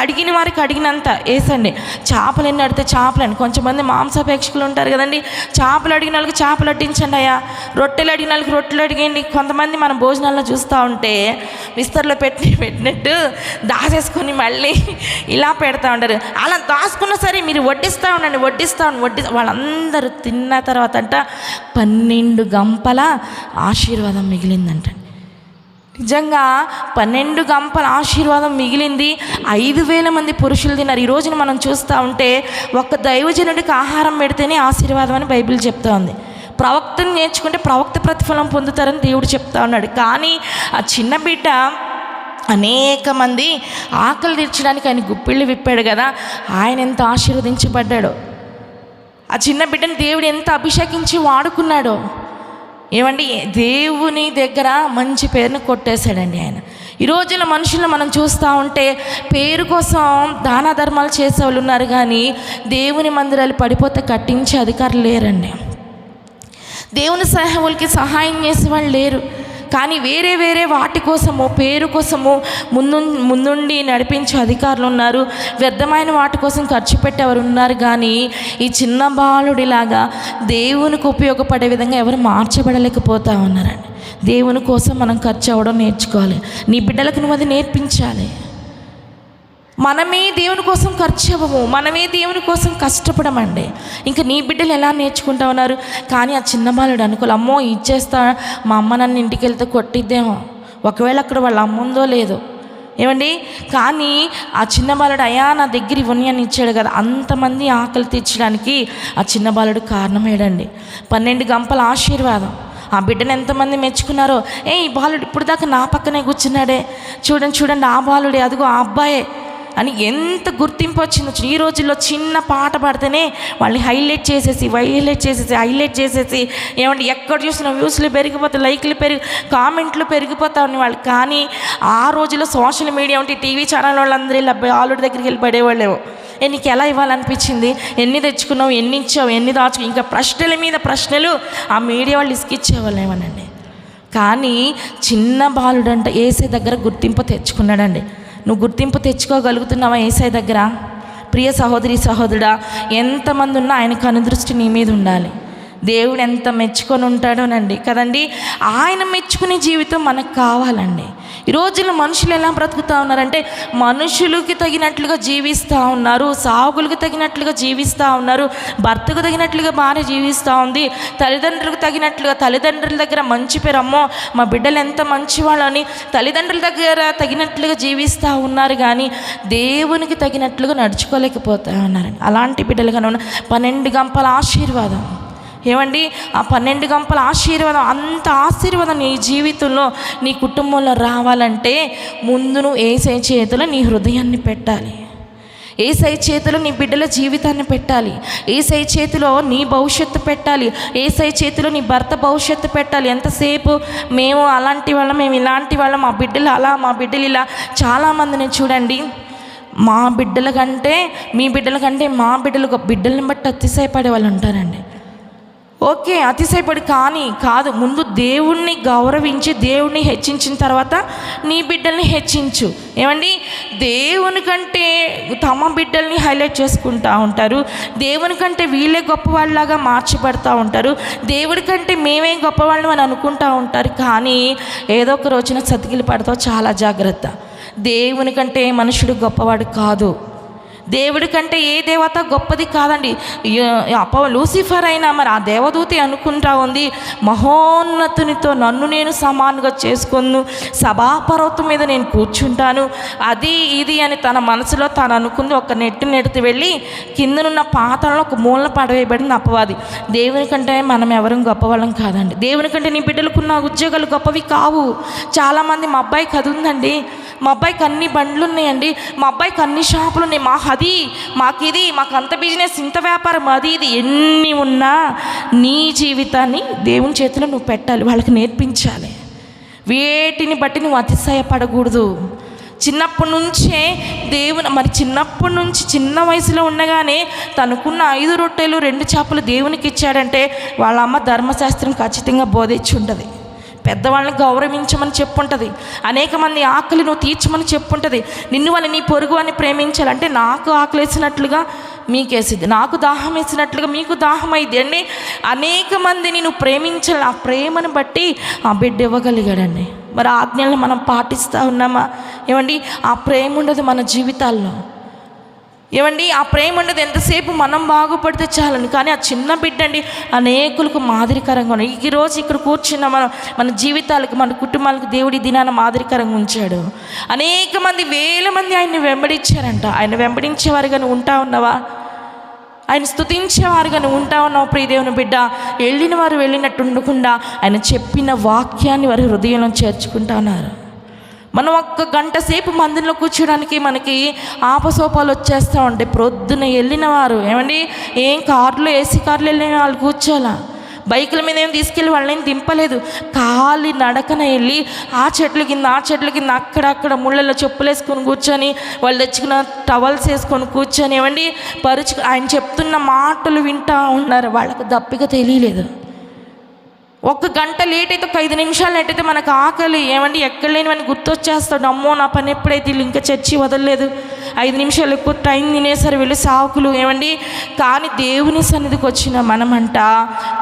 అడిగిన వారికి అడిగినంత వేసండి. చేపలు ఎన్ని అడితే చేపలండి. కొంచెంమంది మాంసాపేక్షకులు ఉంటారు కదండి, చేపలు అడిగిన వాళ్ళకి చేపలు వడ్డించండి అయ్యా, రొట్టెలు అడిగిన వాళ్ళకి రొట్టెలు అడిగండి. కొంతమంది మనం భోజనాల్లో చూస్తూ ఉంటే విస్తర్లో పెట్టినట్టు దాచేసుకొని మళ్ళీ ఇలా పెడతా ఉంటారు. అలా దాచుకున్నా సరే మీరు వడ్డిస్తూ ఉండండి. వాళ్ళందరూ తిన్న తర్వాత అంట 12 గంపల ఆశీర్వాదం మిగిలిందంట. నిజంగా 12 గంపల ఆశీర్వాదం మిగిలింది. 5,000 మంది పురుషులు తిన్నారు. ఈ రోజున మనం చూస్తూ ఉంటే ఒక్క దైవజనుడికి ఆహారం పెడితేనే ఆశీర్వాదం అని బైబిల్ చెప్తా ఉంది. ప్రవక్తను నేర్చుకుంటే ప్రవక్త ప్రతిఫలం పొందుతారని దేవుడు చెప్తా ఉన్నాడు. కానీ ఆ చిన్న బిడ్డ అనేక మంది ఆకలి తీర్చడానికి ఆయన గుప్పిళ్ళు విప్పాడు కదా, ఆయన ఎంత ఆశీర్వదించబడ్డాడో, ఆ చిన్న బిడ్డని దేవుడు ఎంత అభిషేకించి వాడుకున్నాడో. ఏమండి దేవుని దగ్గర మంచి పేరును కొట్టేశాడండి ఆయన. ఈ రోజున మనుషులను మనం చూస్తూ ఉంటే పేరు కోసం దాన ధర్మాలు చేసేవాళ్ళు ఉన్నారు, కానీ దేవుని మందిరాలు పడిపోతే కట్టించే అధికారులు లేరండి. దేవుని సేవకులకి సహాయం చేసేవాళ్ళు లేరు. కానీ వేరే వేరే వాటి కోసము, పేరు కోసము ముందుండి నడిపించే అధికారులు ఉన్నారు, వ్యర్థమైన వాటి కోసం ఖర్చు పెట్టేవారు ఉన్నారు. కానీ ఈ చిన్న బాలుడిలాగా దేవునికి ఉపయోగపడే విధంగా ఎవరు మార్చబడలేకపోతా ఉన్నారండి. దేవుని కోసం మనం ఖర్చు అవ్వడం నేర్చుకోవాలి. నీ బిడ్డలకు నువ్వు అది నేర్పించాలి. మనమే దేవుని కోసం ఖర్చు అవ్వము, మనమే దేవుని కోసం కష్టపడమండి. ఇంకా నీ బిడ్డలు ఎలా నేర్చుకుంటా ఉన్నారు? కానీ ఆ చిన్న బాలుడు అనుకోలే, అమ్మో ఇచ్చేస్తా, మా అమ్మ నన్ను ఇంటికి వెళ్తే కొట్టిద్దేమో, ఒకవేళ అక్కడ వాళ్ళ అమ్మ ఉందో లేదో, ఏమండి. కానీ ఆ చిన్న బాలుడు అయ్యా నా దగ్గర ఇవన్నీ అని ఇచ్చాడు కదా. అంతమంది ఆకలి తీర్చడానికి ఆ చిన్న బాలుడు కారణమేడండి. 12 గంపల ఆశీర్వాదం. ఆ బిడ్డను ఎంతమంది మెచ్చుకున్నారో, ఈ బాలుడు ఇప్పుడు దాకా నా పక్కనే కూర్చున్నాడే, చూడండి ఆ బాలుడే, అదిగో ఆ అబ్బాయే అని ఎంత గుర్తింపు వచ్చిందో. ఈ రోజుల్లో చిన్న పాట పాడితేనే వాళ్ళని హైలైట్ చేసేసి ఏమంటే ఎక్కడ చూసినా వ్యూస్లు పెరిగిపోతాయి, లైక్లు కామెంట్లు పెరిగిపోతా ఉన్నాయి వాళ్ళు. కానీ ఆ రోజుల్లో సోషల్ మీడియా ఉంటే టీవీ ఛానల్ వాళ్ళందరూ ఇలా బాలుడి దగ్గరికి వెళ్ళి పడేవాళ్ళేమో. నీకు ఎలా ఇవ్వాలనిపించింది, ఎన్ని తెచ్చుకున్నావు, ఎన్ని ఇచ్చావు, ఎన్ని దాచుకు, ఇంకా ప్రశ్నల మీద ప్రశ్నలు ఆ మీడియా వాళ్ళు ఇసుకిచ్చేవాళ్ళేమోనండి. కానీ చిన్న బాలుడంట యేసయ్య దగ్గర గుర్తింపు తెచ్చుకున్నాడండి. నువ్వు గుర్తింపు తెచ్చుకోగలుగుతున్నావా యేసయ్య దగ్గర? ప్రియ సహోదరి సహోదరుడా, ఎంతమంది ఉన్నా ఆయన కనుదృష్టి నీ మీద ఉండాలి. దేవుడు ఎంత మెచ్చుకొని ఉంటాడోనండి కదండి. ఆయన మెచ్చుకునే జీవితం మనకు కావాలండి. ఈ రోజుల్లో మనుషులు ఎలా బ్రతుకుతూ ఉన్నారంటే, మనుషులకి తగినట్లుగా జీవిస్తూ ఉన్నారు, సాగులకు తగినట్లుగా జీవిస్తూ ఉన్నారు, భర్తకు తగినట్లుగా భార్య జీవిస్తూ ఉంది, తల్లిదండ్రులకు తగినట్లుగా తల్లిదండ్రుల దగ్గర మంచి పేరు, అమ్మో మా బిడ్డలు ఎంత మంచివాళ్ళు అని తల్లిదండ్రుల దగ్గర తగినట్లుగా జీవిస్తూ ఉన్నారు. కానీ దేవునికి తగినట్లుగా నడుచుకోలేకపోతూ ఉన్నారండి. అలాంటి బిడ్డలుగానే ఉన్న 12 గంపల ఆశీర్వాదం, ఏమండి ఆ 12 గంపల ఆశీర్వాదం, అంత ఆశీర్వాదం నీ జీవితంలో నీ కుటుంబంలో రావాలంటే ముందు నువ్వు యేసయ్య చేతిలో నీ హృదయాన్ని పెట్టాలి, యేసయ్య చేతిలో నీ బిడ్డల జీవితాన్ని పెట్టాలి, యేసయ్య చేతిలో నీ భవిష్యత్తు పెట్టాలి, యేసయ్య చేతిలో నీ భర్త భవిష్యత్తు పెట్టాలి. ఎంతసేపు మేము అలాంటి వాళ్ళం, మేము ఇలాంటి వాళ్ళం, మా బిడ్డలు అలా, మా బిడ్డలు ఇలా. చాలామందిని చూడండి, మా బిడ్డల కంటే మీ బిడ్డల కంటే మా బిడ్డలని బట్టి అతిశయపడే వాళ్ళు ఉంటారండి. ఓకే, అతిశయపడి కానీ కాదు, ముందు దేవుణ్ణి గౌరవించి దేవుణ్ణి హెచ్చించిన తర్వాత నీ బిడ్డల్ని హెచ్చించు. ఏమండి, దేవుని కంటే తమ బిడ్డల్ని హైలైట్ చేసుకుంటూ ఉంటారు, దేవుని కంటే వీళ్ళే గొప్పవాళ్ళలాగా మార్చిపడుతూ ఉంటారు, దేవుడి కంటే మేమే గొప్పవాళ్ళం అని అనుకుంటూ ఉంటారు. కానీ ఏదో ఒక రోజున సతికిలు పడతావు. చాలా జాగ్రత్త. దేవుని కంటే మనుషుడు గొప్పవాడు కాదు, దేవుడి కంటే ఏ దేవత గొప్పది కాదండి. లూసిఫర్ అయినా మరి ఆ దేవదూతి అనుకుంటా ఉంది, మహోన్నతునితో నన్ను నేను సమానంగా చేసుకొను, సభాపర్వతం మీద నేను కూర్చుంటాను, అది ఇది అని తన మనసులో తాను అనుకుంది. ఒక నెట్టి వెళ్ళి కిందనున్న పాత్రలో ఒక మూలన పడవేయబడింది అపవాది. దేవుని కంటే మనం ఎవరం గొప్పవాళ్ళం కాదండి. దేవుని కంటే నీ బిడ్డలకున్న ఉద్యోగాలు గొప్పవి కావు. చాలామంది మా అబ్బాయికి అది ఉందండి, మా అబ్బాయికి అన్ని బండ్లు ఉన్నాయండి, మా అబ్బాయికి అన్ని షాపులు ఉన్నాయి, మాకు అంత బిజినెస్, ఇంత వ్యాపారం, అది ఇది ఎన్ని ఉన్నా నీ జీవితాన్ని దేవుని చేతిలో నువ్వు పెట్టాలి, వాళ్ళకి నేర్పించాలి. వేటిని బట్టి నువ్వు అతిశయపడకూడదు. చిన్నప్పటి నుంచే చిన్నప్పటి నుంచి చిన్న వయసులో ఉండగానే తనకున్న 5 రొట్టెలు 2 చేపలు దేవునికి ఇచ్చాడంటే వాళ్ళ అమ్మ ధర్మశాస్త్రం ఖచ్చితంగా బోధించి ఉంటుంది. పెద్దవాళ్ళని గౌరవించమని చెప్పుంటుంది, అనేక మంది ఆకలి నువ్వు తీర్చమని చెప్పుంటుంది, నిన్ను వాళ్ళని నీ పొరుగు అని ప్రేమించాలంటే నాకు ఆకలి వేసినట్లుగా మీకేసిద్ది, నాకు దాహం వేసినట్లుగా మీకు దాహం అయింది అండి. అనేక మందిని నువ్వు ప్రేమించాలి, ఆ ప్రేమను బట్టి ఆ బిడ్డ ఇవ్వగలిగాడండి. మరి ఆజ్ఞలను మనం పాటిస్తూ ఉన్నామా? ఏమండి, ఆ ప్రేమ ఉండదు మన జీవితాల్లో. ఏమండి, ఆ ప్రేమ ఉండదు. ఎంతసేపు మనం బాగుపడితే చాలని. కానీ ఆ చిన్న బిడ్డ అండి అనేకులకు మాదిరికరంగా ఉన్నాయి. ఈరోజు ఇక్కడ కూర్చున్న మన జీవితాలకు, మన కుటుంబాలకు దేవుడి దినాన మాదిరికరంగా ఉంచాడు. అనేక మంది, వేల మంది ఆయన్ని వెంబడించారంట. ఆయన వెంబడించేవారుగా నువ్వు ఉంటా ఉన్నావా? ఆయన స్తుతించేవారుగా నువ్వు ఉంటా ఉన్నావు? ప్రియ దేవుని బిడ్డ, వెళ్ళిన వారు వెళ్ళినట్టు ఉండకుండా ఆయన చెప్పిన వాక్యాన్ని వారి హృదయంలో చేర్చుకుంటా ఉన్నారు. మనం 1 గంట సేపు మందిరంలో కూర్చోడానికి మనకి ఆపసోపాలు వచ్చేస్తూ ఉంటాయి. ప్రొద్దున వెళ్ళిన వారు, ఏమండి, ఏం కార్లో, ఏసీ కార్లో వెళ్ళిన వాళ్ళు కూర్చోాలా, బైకుల మీద ఏం తీసుకెళ్ళి వాళ్ళని దింపలేదు. ఖాళీ నడకన వెళ్ళి ఆ చెట్ల కింద అక్కడక్కడ ముళ్ళల్లో చెప్పులు వేసుకొని కూర్చొని, వాళ్ళు తెచ్చుకున్న టవల్స్ వేసుకొని కూర్చొని, ఏమండి, ఆయన చెప్తున్న మాటలు వింటూ ఉన్నారు. వాళ్ళకు దప్పిక తెలియలేదు. 1 గంట లేట్ అయితే, 5 నిమిషాలు లేట్ అయితే మనకు ఆకలి ఏమండి ఎక్కడ లేనివని గుర్తొచ్చేస్తాడు. అమ్మో నా పని ఎప్పుడైతే వీళ్ళు ఇంకా చర్చి వదలలేదు, 5 నిమిషాలు ఎక్కువ టైం తినేసారు వీళ్ళు సాకులు ఏమండి. కానీ దేవుని సన్నిధికి వచ్చిన మనమంట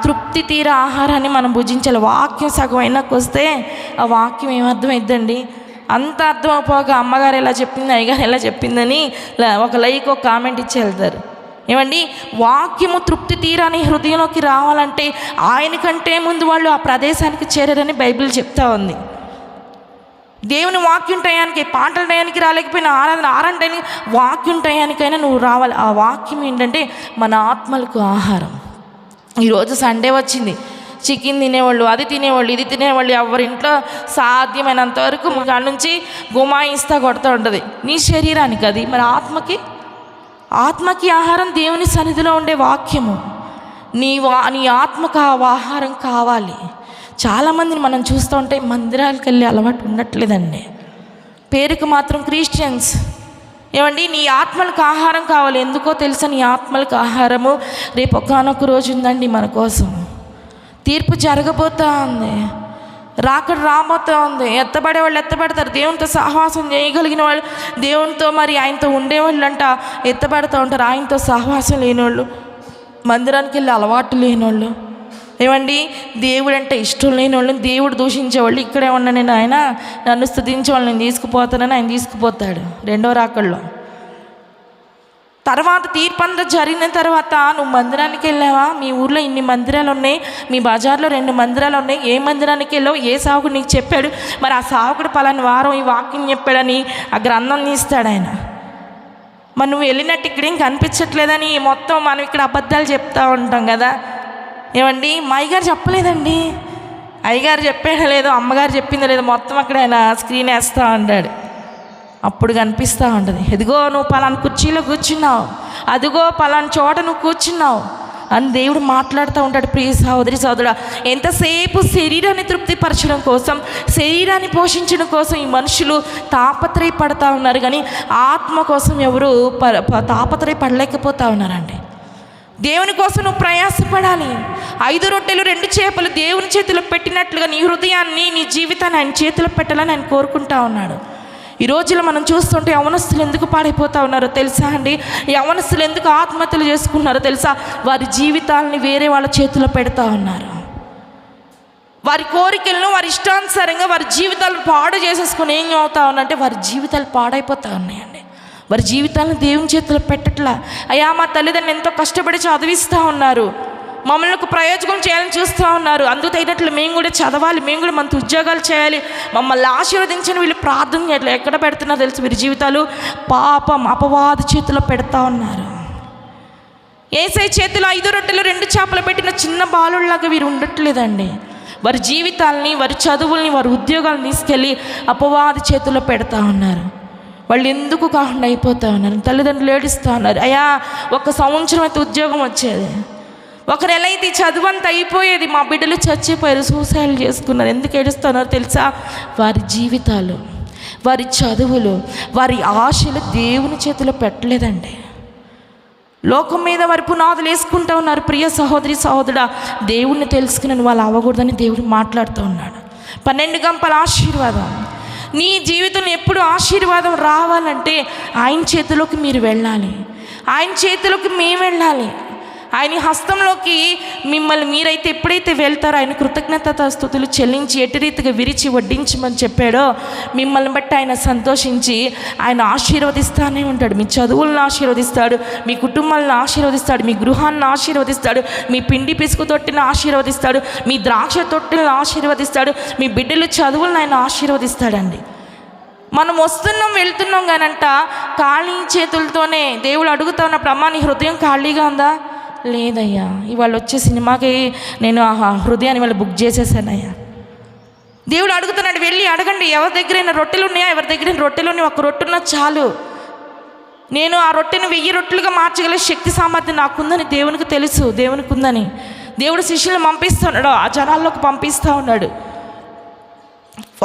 తృప్తి తీర ఆహారాన్ని మనం భుజించాలి. వాక్యం సగం అయినాక వస్తే ఆ వాక్యం ఏమర్థమైద్దండి? అంత అర్థం అయిపోగా అమ్మగారు ఎలా చెప్పింది, అయ్యగారు ఎలా చెప్పిందని ఒక లైక్ ఒక కామెంట్ ఇచ్చి వెళ్తారు. ఏమండి, వాక్యము తృప్తి తీరాని హృదయంలోకి రావాలంటే ఆయన కంటే ముందు వాళ్ళు ఆ ప్రదేశానికి చేరారని బైబిల్ చెప్తా ఉంది. దేవుని వాక్యం టయానికి, పాటల టయానికి రాలేకపోయినా ఆరాధన టయానికి, వాక్యం టయానికైనా నువ్వు రావాలి. ఆ వాక్యం ఏంటంటే మన ఆత్మలకు ఆహారం. ఈరోజు సండే వచ్చింది, చికెన్ తినేవాళ్ళు, అది తినేవాళ్ళు, ఇది తినేవాళ్ళు, ఎవరింట్లో సాధ్యమైనంత వరకు కాడ నుంచి గుమాయిస్తా కొడుతూ ఉంటుంది. నీ శరీరానికి అది, మరి ఆత్మకి ఆహారం దేవుని సన్నిధిలో ఉండే వాక్యము. నీ ఆత్మకు ఆ ఆహారం కావాలి. చాలామందిని మనం చూస్తూ ఉంటే మందిరాలకు వెళ్ళే అలవాటు ఉండట్లేదండి. పేరుకు మాత్రం క్రిస్టియన్స్. ఏమండి, నీ ఆత్మలకు ఆహారం కావాలి. ఎందుకో తెలుసా? నీ ఆత్మలకు ఆహారము రేపు ఒకానొక రోజు ఉందండి మన కోసం. తీర్పు జరగబోతూ ఉంది, రాకడ రాబోతూ ఉంది. ఎత్తబడే వాళ్ళు ఎత్తబడతారు. దేవునితో సహవాసం చేయగలిగిన వాళ్ళు, దేవునితో మరి ఆయనతో ఉండేవాళ్ళు అంట ఎత్తబడుతూ ఉంటారు. ఆయనతో సహవాసం లేనివాళ్ళు, మందిరానికి వెళ్ళి అలవాటు లేనివాళ్ళు, ఏమండి దేవుడు అంటే ఇష్టం లేని వాళ్ళని, దేవుడు దూషించేవాళ్ళు, ఇక్కడే ఉన్నా నేను ఆయన నన్ను స్తుతించే వాళ్ళని నేను తీసుకుపోతానని ఆయన తీసుకుపోతాడు రెండో రాకడలో. తర్వాత తీర్పంతా జరిగిన తర్వాత నువ్వు మందిరానికి వెళ్ళావా? మీ ఊర్లో ఇన్ని మందిరాలు ఉన్నాయి, మీ బజార్లో 2 మందిరాలు ఉన్నాయి. ఏ మందిరానికి వెళ్ళావు? ఏ సావుకుడు నీకు చెప్పాడు? మరి ఆ సావుకుడు పలాని వారం ఈ వాక్యం చెప్పాడని ఆ గ్రంథం తీస్తాడు ఆయన. మరి నువ్వు వెళ్ళినట్టు ఇక్కడేం కనిపించట్లేదని మొత్తం మనం ఇక్కడ అబద్ధాలు చెప్తూ ఉంటాం కదా. ఏమండి, మా అయ్యగారు చెప్పలేదండి, అయ్యగారు చెప్పాడో లేదో, అమ్మగారు చెప్పిందో లేదో, మొత్తం అక్కడ ఆయన స్క్రీన్ వేస్తూ ఉంటాడు. అప్పుడు కనిపిస్తూ ఉంటుంది, ఎదిగో నువ్వు పలానా కుర్చీలో కూర్చున్నావు, అదిగో పలానా చోట నువ్వు కూర్చున్నావు అని దేవుడు మాట్లాడుతూ ఉంటాడు. ప్రియ సహోదరి సహోదరుడా, ఎంతసేపు శరీరాన్ని తృప్తిపరచడం కోసం, శరీరాన్ని పోషించడం కోసం ఈ మనుషులు తాపత్రయపడతా ఉన్నారు, కానీ ఆత్మ కోసం ఎవరు తాపత్రయపడలేకపోతూ ఉన్నారండి. దేవుని కోసం నువ్వు ప్రయాసపడాలి. 5 రొట్టెలు 2 చేపలు దేవుని చేతిలో పెట్టినట్లుగా నీ హృదయాన్ని, నీ జీవితాన్ని ఆయన చేతిలో పెట్టాలని ఆయన కోరుకుంటా ఉన్నాడు. ఈ రోజులో మనం చూస్తుంటే యవనస్తులు ఎందుకు పాడైపోతూ ఉన్నారో తెలుసా అండి? యవనస్తులు ఎందుకు ఆత్మహత్యలు చేసుకున్నారో తెలుసా? వారి జీవితాలని వేరే వాళ్ళ చేతిలో పెడతా ఉన్నారు. వారి కోరికలను వారి ఇష్టానుసారంగా వారి జీవితాలను పాడు చేసేసుకుని ఏం అవుతా ఉన్నారంటే వారి జీవితాలు పాడైపోతూ ఉన్నాయండి. వారి జీవితాలను దేవుని చేతిలో పెట్టట్లా. అయ్యా మా తల్లిదండ్రులు ఎంతో కష్టపడి చదివిస్తూ ఉన్నారు, మమ్మల్ని ప్రయోజనం చేయాలని చూస్తూ ఉన్నారు, అందుకు తగినట్లు మేము కూడా చదవాలి, మేము కూడా మంచి ఉద్యోగాలు చేయాలి, మమ్మల్ని ఆశీర్వదించని వీళ్ళు ప్రార్థన చేయట్లేదు. ఎక్కడ పెడుతున్నారో తెలుసు? వీరి జీవితాలు పాపం అపవాది చేతిలో పెడతా ఉన్నారు. యేసయ్య చేతిలో 5 రొట్టెలు 2 చేపలు పెట్టిన చిన్న బాలుల్లాగా వీరు ఉండట్లేదండి. వారి జీవితాలని, వారి చదువుల్ని, వారి ఉద్యోగాలను తీసుకెళ్ళి అపవాది చేతిలో పెడతా ఉన్నారు. వాళ్ళు ఎందుకు కాకుండా అయిపోతూ ఉన్నారు. తల్లిదండ్రులు ఏడుస్తూ ఉన్నారు, అయ్యా 1 సంవత్సరం అయితే ఉద్యోగం వచ్చేది, 1 నెల అయితే చదువు అంతా అయిపోయేది, మా బిడ్డలు చచ్చిపోయారు, సూసైడ్ చేసుకున్నారు. ఎందుకు ఏడుస్తున్నారు తెలుసా? వారి జీవితాలు, వారి చదువులు, వారి ఆశలు దేవుని చేతిలో పెట్టలేదండి. లోకం మీద వారి పునాదులు వేసుకుంటూ ఉన్నారు. ప్రియ సహోదరి సహోదరుడా, దేవుణ్ణి తెలుసుకుని వాళ్ళు అవ్వకూడదని దేవుడు మాట్లాడుతూ ఉన్నాడు. 12 గంపల ఆశీర్వాదం. నీ జీవితంలో ఎప్పుడు ఆశీర్వాదం రావాలంటే ఆయన చేతిలోకి మీరు వెళ్ళాలి, ఆయన చేతిలోకి మేము వెళ్ళాలి. ఆయన హస్తంలోకి మిమ్మల్ని మీరైతే ఎప్పుడైతే వెళ్తారో ఆయన కృతజ్ఞత స్తుతులు చెల్లించి ఎట్టి రీతిగా విరిచి వడ్డించమని చెప్పాడో మిమ్మల్ని బట్టి ఆయన సంతోషించి ఆయన ఆశీర్వదిస్తానే ఉంటాడు. మీ చదువులను ఆశీర్వదిస్తాడు, మీ కుటుంబాలను ఆశీర్వదిస్తాడు, మీ గృహాన్ని ఆశీర్వదిస్తాడు, మీ పిండి పిసుకు తొట్టిని ఆశీర్వదిస్తాడు, మీ ద్రాక్ష తొట్టిని ఆశీర్వదిస్తాడు, మీ బిడ్డలు చదువులను ఆయన ఆశీర్వదిస్తాడండి. మనం వస్తున్నాం వెళ్తున్నాం కానంట ఖాళీ చేతులతోనే దేవుడు అడుగుతా ఉన్నప్పుడు, అమ్మా నీ హృదయం ఖాళీగా ఉందా? లేదయ్యా, ఇవాళ వచ్చే సినిమాకి నేను హృదయాన్ని వాళ్ళు బుక్ చేసేసానయ్యా. దేవుడు అడుగుతున్నాడు, వెళ్ళి అడగండి, ఎవరి దగ్గరైనా రొట్టెలు ఉన్నాయా? ఎవరి దగ్గర రొట్టెలు ఉన్నాయి, 1 రొట్టె ఉన్నా చాలు, నేను ఆ రొట్టెను 1000 రొట్టెలుగా మార్చగల శక్తి సామర్థ్యం నాకుందని దేవునికి తెలుసు. దేవునికి ఉందని దేవుడు శిష్యులను పంపిస్తున్నాడు, ఆ జనాల్లోకి పంపిస్తూ ఉన్నాడు.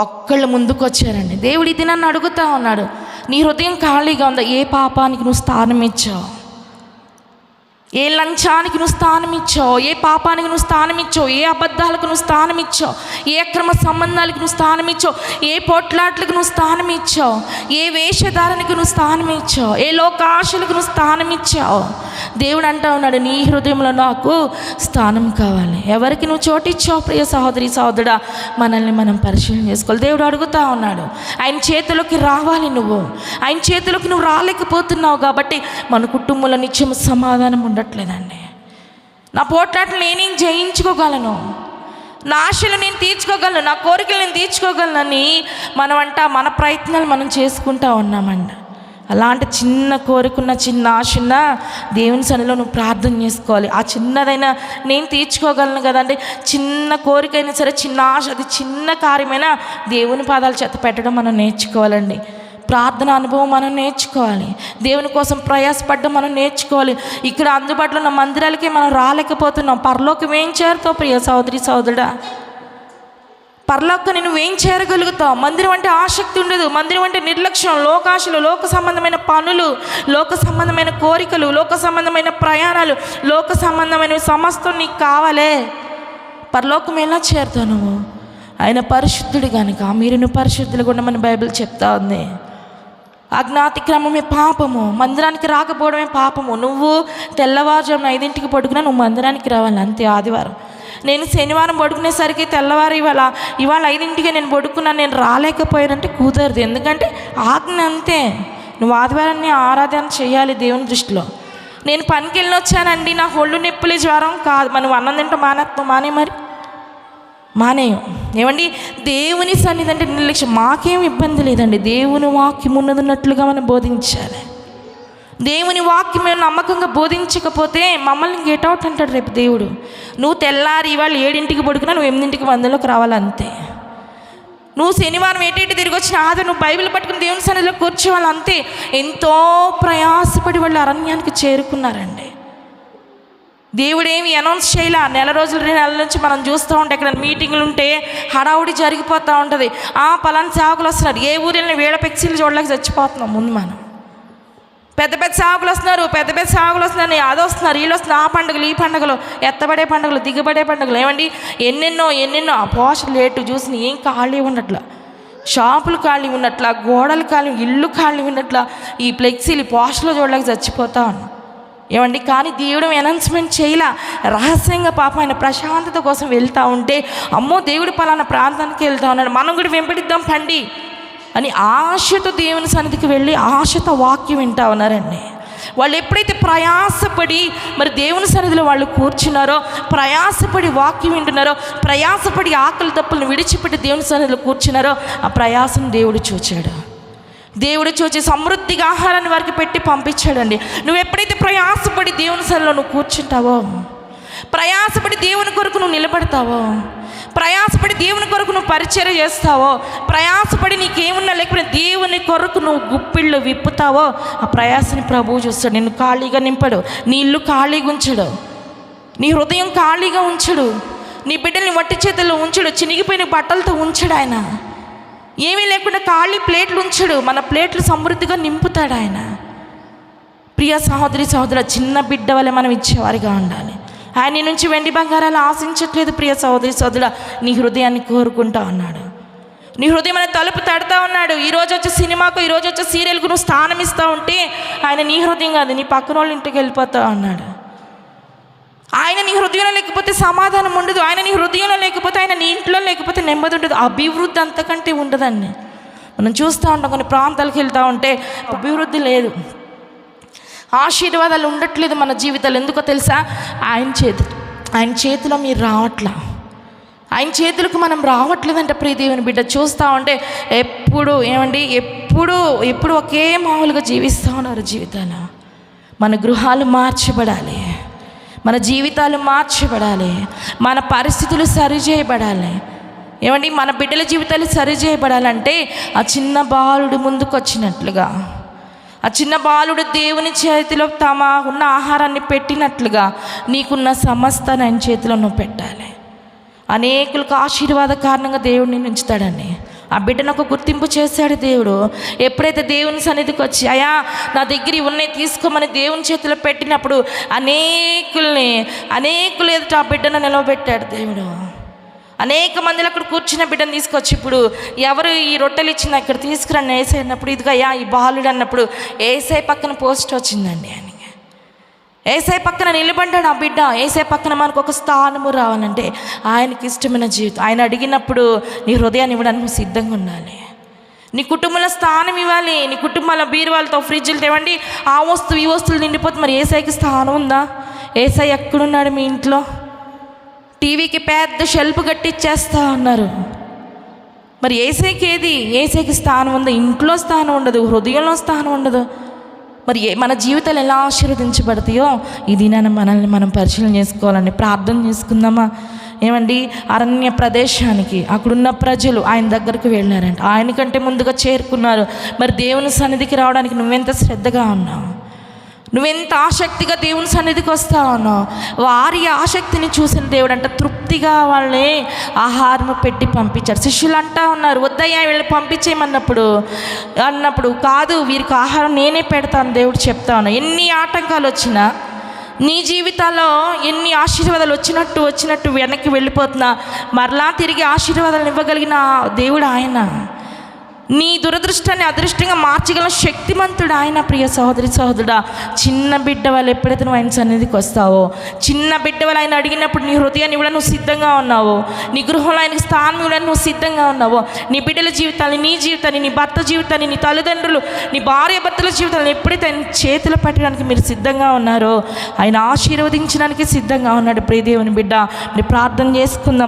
ఒక్కళ్ళు ముందుకు వచ్చారండి. దేవుడు ఇది నన్ను అడుగుతూ ఉన్నాడు, నీ హృదయం ఖాళీగా ఉందా? ఏ పాపానికి నువ్వు స్థానం ఇచ్చావు? ఏ లంచానికి నువ్వు స్థానం ఇచ్చావు, ఏ పాపానికి నువ్వు స్థానం ఇచ్చావు, ఏ అబద్ధాలకు నువ్వు స్థానం ఇచ్చావు, ఏ అక్రమ సంబంధాలకు నువ్వు స్థానం ఇచ్చావు, ఏ పోట్లాట్లకు నువ్వు స్థానం ఇచ్చావు, ఏ వేషధారణకు నువ్వు స్థానం ఇచ్చావు, ఏ లోకాశలకు నువ్వు స్థానం ఇచ్చావు. దేవుడు అంటా ఉన్నాడు, నీ హృదయంలో నాకు స్థానం కావాలి. ఎవరికి నువ్వు చోటు ఇచ్చావు? ప్రియ సహోదరి సహోదరుడా, మనల్ని మనం పరిశీలన చేసుకోవాలి. దేవుడు అడుగుతా ఉన్నాడు, ఆయన చేతిలోకి రావాలి. నువ్వు ఆయన చేతిలోకి నువ్వు రాలేకపోతున్నావు కాబట్టి మన కుటుంబంలో నిత్యం సమాధానం ఉండట్లేదండి. నా పోట్లాటలు నేనేం జయించుకోగలను, నా ఆశలు నేను తీర్చుకోగలను, నా కోరికలు నేను తీర్చుకోగలనని మన ప్రయత్నాలు మనం చేసుకుంటా ఉన్నామండి. అలాంటి చిన్న కోరికున్న, చిన్న ఆశన్న దేవుని సన్నిధిలో నువ్వు ప్రార్థన చేసుకోవాలి. ఆ చిన్నదైనా నేను తీర్చుకోగలను కదండి. చిన్న కోరికైనా సరే, చిన్న ఆశ, అది చిన్న కార్యమైనా దేవుని పాదాల చేత పెట్టడం మనం నేర్చుకోవాలండి. ప్రార్థన అనుభవం మనం నేర్చుకోవాలి. దేవుని కోసం ప్రయాసపడడం మనం నేర్చుకోవాలి. ఇక్కడ అందుబాటులో ఉన్న మందిరాలకి మనం రాలేకపోతున్నాం. పరలోకం ఏం చేరుతావు ప్రియ సహోదరి సహోదరుడా? పరలోకాన్ని నువ్వేం చేరగలుగుతావు? మందిరం అంటే ఆసక్తి ఉండదు, మందిరం అంటే నిర్లక్ష్యం, లోకాశలు, లోక సంబంధమైన పనులు, లోక సంబంధమైన కోరికలు, లోక సంబంధమైన ప్రయాణాలు, లోక సంబంధమైన సమస్తం నీకు కావాలే. పరలోకం ఎలా చేరుతావు నువ్వు? ఆయన పరిశుద్ధుడు కనుక మీరు పరిశుద్ధులు కూడా మన బైబిల్ చెప్తా ఉంది. అజ్ఞాతిక్రమమే పాపము, మందిరానికి రాకపోవడమే పాపము. నువ్వు తెల్లవారుజామున 5ంటికి పడుకున్నా నువ్వు మందిరానికి రావాలి అంతే. ఆదివారం నేను శనివారం పడుకునేసరికి తెల్లవారు ఇవాళ 5ంటికి నేను పడుకున్నాను, నేను రాలేకపోయానంటే కుదరదు. ఎందుకంటే ఆజ్ఞ అంతే. నువ్వు ఆదివారాన్ని ఆరాధన చేయాలి దేవుని దృష్టిలో. నేను పనికి వెళ్ళి వచ్చానండి, నా ఒళ్ళు నొప్పులు జ్వరం కాదు, మనం అన్నం తింటే మానే మరి మానేయం. ఏమండి, దేవుని సన్నిధి అంటే నిర్లక్ష్యం. మాకేం ఇబ్బంది లేదండి, దేవుని వాక్యం ఉన్నదన్నట్లుగా మనం బోధించాలి. దేవుని వాక్యం మేము నమ్మకంగా బోధించకపోతే మమ్మల్ని గెట్అవుట్ అంటాడు రేపు దేవుడు. నువ్వు తెల్లారి ఇవాళ 7ంటికి పడుకున్నా నువ్వు 8ంటికి మందిలోకి రావాలంతే. నువ్వు శనివారం ఏటేటి తిరిగి వచ్చిన ఆధార్ నువ్వు బైబిల్ పట్టుకుని దేవుని సన్నిధిలో కూర్చోవాలి అంతే. ఎంతో ప్రయాసపడి వాళ్ళు అరణ్యానికి చేరుకున్నారండి. దేవుడేమి అనౌన్స్ చేయాల. నెల నుంచి మనం చూస్తూ ఉంటే ఎక్కడ మీటింగ్లు ఉంటే హడావుడి జరిగిపోతూ ఉంటుంది. పలానా సేవకులు వస్తున్నారు, ఏ ఊరిని వేళ పెక్సీలు చూడలేక చచ్చిపోతున్నాం. ముందు మనం పెద్ద పెద్ద సేవకులు వస్తున్నారు, అది వస్తున్నారు, వీళ్ళు వస్తున్నారు. ఆ పండుగలు, ఈ పండుగలు, ఎత్తబడే పండుగలు, దిగబడే పండుగలు, ఏమండి ఎన్నెన్నో ఆ పోస్టులు లేటు చూసి ఏం ఖాళీ ఉన్నట్ల, షాపులు ఖాళీ ఉన్నట్ల, గోడలు ఖాళీ, ఇల్లు ఖాళీ ఉన్నట్ల, ఈ ఫ్లెక్సీలు పోస్టులు చూడలేక చచ్చిపోతా ఉన్నాం. ఏమండి, కానీ దేవుడు అనౌన్స్మెంట్ చేయలా. రహస్యంగా పాపం ఆయన ప్రశాంతత కోసం వెళ్తూ ఉంటే, అమ్మో దేవుడు పలానా ప్రాంతానికి వెళ్తా ఉన్నాడు, మనం కూడా వెంబడిద్దాం పండి అని ఆశతో దేవుని సన్నిధికి వెళ్ళి ఆశతో వాక్యం వింటా ఉన్నారండి. వాళ్ళు ఎప్పుడైతే ప్రయాసపడి మరి దేవుని సన్నిధిలో వాళ్ళు కూర్చున్నారో, ప్రయాసపడి వాక్యం వింటున్నారో, ప్రయాసపడి ఆకలి దప్పులను విడిచిపెట్టి దేవుని సన్నిధిలో కూర్చున్నారో, ఆ ప్రయాసం దేవుడు చూచాడు. దేవుడు చూచి సమృద్ధిగా ఆహారాన్ని వారికి పెట్టి పంపించాడండి. నువ్వు ఎప్పుడైతే ప్రయాసపడి దేవుని సన్నిధిలో నువ్వు కూర్చుంటావో, ప్రయాసపడి దేవుని కొరకు నువ్వు నిలబడతావో, ప్రయాసపడి దేవుని కొరకు నువ్వు పరిచర్య చేస్తావో, ప్రయాసపడి నీకేమున్నా లేకపోతే దేవుని కొరకు నువ్వు గుప్పిళ్ళు విప్పుతావో, ఆ ప్రయాసని ప్రభువు చూస్తాడు. నిన్ను ఖాళీగా నింపడు, నీ ఇల్లు ఖాళీగా ఉంచడు, నీ హృదయం ఖాళీగా ఉంచడు, నీ బిడ్డల్ని వట్టి చేతుల్లో ఉంచడు, చినిగిపోయిన బట్టలతో ఉంచడు. ఆయన ఏమీ లేకుండా ఖాళీ ప్లేట్లు ఉంచడు, మన ప్లేట్లు సమృద్ధిగా నింపుతాడు ఆయన. ప్రియ సహోదరి సహోదరు, చిన్న బిడ్డ వల్ల మనం ఇచ్చేవారిగా ఉండాలి. ఆయన నుంచి వెండి బంగారాలు ఆశించట్లేదు. ప్రియ సహోదరి సహోదరుడా, నీ హృదయాన్ని కోరుకుంటా ఉన్నాడు, నీ హృదయం అనే తలుపు తడతా ఉన్నాడు. ఈరోజు వచ్చే సినిమాకు, ఈరోజు వచ్చే సీరియల్కు నువ్వు స్థానం ఇస్తూ ఉంటే ఆయన నీ హృదయం కాదు, నీ పక్కన వాళ్ళ ఇంటికి వెళ్ళిపోతా ఉన్నాడు. ఆయన నీ హృదయంలో లేకపోతే సమాధానం ఉండదు, ఆయన నీ హృదయంలో లేకపోతే, ఆయన నీ ఇంట్లో లేకపోతే నెమ్మది ఉండదు, అభివృద్ధి అంతకంటే ఉండదండి. మనం చూస్తూ ఉంటాం, కొన్ని ప్రాంతాలకు వెళ్తూ ఉంటే అభివృద్ధి లేదు, ఆశీర్వాదాలు ఉండట్లేదు మన జీవితాలు. ఎందుకో తెలుసా? ఆయన చేతిలో మీరు రావట్లా, ఆయన చేతులకు మనం రావట్లేదంటే ప్రియ దేవుని బిడ్డ. చూస్తూ ఉంటే ఎప్పుడు ఒకే మామూలుగా జీవిస్తూ ఉన్నారు జీవితాలు. మన గృహాలు మార్చబడాలి, మన జీవితాలు మార్చబడాలి, మన పరిస్థితులు సరిచేయబడాలి. ఏమండి, మన బిడ్డల జీవితాలు సరిచేయబడాలంటే ఆ చిన్న బాలుడు ముందుకు వచ్చినట్లుగా, ఆ చిన్న బాలుడు దేవుని చేతిలో తమ ఉన్న ఆహారాన్ని పెట్టినట్లుగా నీకున్న సమస్తాన్ని ఆయన చేతిలో నువ్వు పెట్టాలి. అనేకులకు ఆశీర్వాద కారణంగా దేవుడిని ఉంచుతాడండి. ఆ బిడ్డను ఒక గుర్తింపు చేశాడు దేవుడు. ఎప్పుడైతే దేవుని సన్నిధికి వచ్చి అయ్యా నా దగ్గర ఉన్నాయి తీసుకోమని దేవుని చేతిలో పెట్టినప్పుడు అనేకులు ఎదుట ఆ బిడ్డను నిలవబెట్టాడు దేవుడు. అనేక మందిలో అక్కడ కూర్చున్న బిడ్డను తీసుకొచ్చి ఇప్పుడు ఎవరు ఈ రొట్టెలు ఇచ్చినా ఇక్కడ తీసుకురండి ఏసై అన్నప్పుడు, ఇదిగా అయ్యా ఈ బాలుడు అన్నప్పుడు ఏసై పక్కన పోస్ట్ వచ్చిందండి. ఆయనకి ఏసై పక్కన నిలబడ్డాడు ఆ బిడ్డ. ఏసై పక్కన మనకు ఒక స్థానము రావాలంటే ఆయనకి ఇష్టమైన జీవితం. ఆయన అడిగినప్పుడు నీ హృదయాన్ని ఇవ్వడానికి నువ్వు సిద్ధంగా ఉండాలి. నీ కుటుంబంలో స్థానం ఇవ్వాలి. నీ కుటుంబంలో బీరువాళ్ళతో ఫ్రిడ్జ్లు తేవండి, ఆ వస్తువు ఈ వస్తువులు నిండిపోతే మరి ఏసైకి స్థానం ఉందా? ఏసై ఎక్కడున్నాడు మీ ఇంట్లో? టీవీకి పెద్ద షెల్ఫ్ కట్టిచ్చేస్తా ఉన్నారు. మరి ఏసైకి ఏసైకి స్థానం ఉందా? ఇంట్లో స్థానం ఉండదు, హృదయంలో స్థానం ఉండదు. మరి మన జీవితాలు ఎలా ఆశీర్వదించబడతాయో ఈ దినాన మనల్ని మనం పరిశీలన చేసుకోవాలండి. ప్రార్థన చేసుకుందామా? ఏమండి, అరణ్య ప్రదేశానికి అక్కడున్న ప్రజలు ఆయన దగ్గరకు వెళ్ళారంట. ఆయనకంటే ముందుగా చేరుకున్నారు. మరి దేవుని సన్నిధికి రావడానికి నువ్వెంత శ్రద్ధగా ఉన్నావు? నువ్వెంత ఆసక్తిగా దేవుని సన్నిధికి వస్తా ఉన్నావు? వారి ఆసక్తిని చూసిన దేవుడు అంట తృప్తిగా వాళ్ళే ఆహారం పెట్టి పంపించారు. శిష్యులు అంటా ఉన్నారు, వద్దయ్యా వీళ్ళని అన్నప్పుడు కాదు, వీరికి ఆహారం నేనే పెడతాను దేవుడు చెప్తా ఉన్నా. ఎన్ని ఆటంకాలు వచ్చినా, నీ జీవితాల్లో ఎన్ని ఆశీర్వాదాలు వచ్చినట్టు వెనక్కి వెళ్ళిపోతున్నా, మరలా తిరిగి ఆశీర్వాదాలను ఇవ్వగలిగిన దేవుడు ఆయన. నీ దురదృష్టాన్ని అదృష్టంగా మార్చగల శక్తిమంతుడు ఆయన. ప్రియ సహోదరి సహోదరుడా, చిన్న బిడ్డ వాళ్ళు ఎప్పుడైతే నువ్వు ఆయన సన్నిధికి వస్తావో, చిన్న బిడ్డ వాళ్ళు ఆయన అడిగినప్పుడు నీ హృదయాన్ని ఇవ్వడానికి నువ్వు సిద్ధంగా ఉన్నావో, నీ గృహంలో ఆయనకి స్థానం ఇవ్వడానికి నువ్వు సిద్ధంగా ఉన్నావో, నీ బిడ్డల జీవితాన్ని, నీ జీవితాన్ని, నీ భర్త జీవితాన్ని, నీ తల్లిదండ్రులు, నీ భార్య భర్తల జీవితాన్ని ఎప్పుడైతే ఆయన చేతులు పెట్టడానికి మీరు సిద్ధంగా ఉన్నారో ఆయన ఆశీర్వదించడానికి సిద్ధంగా ఉన్నాడు. ప్రియ దేవుని బిడ్డ, మీరు ప్రార్థన చేసుకుందాం.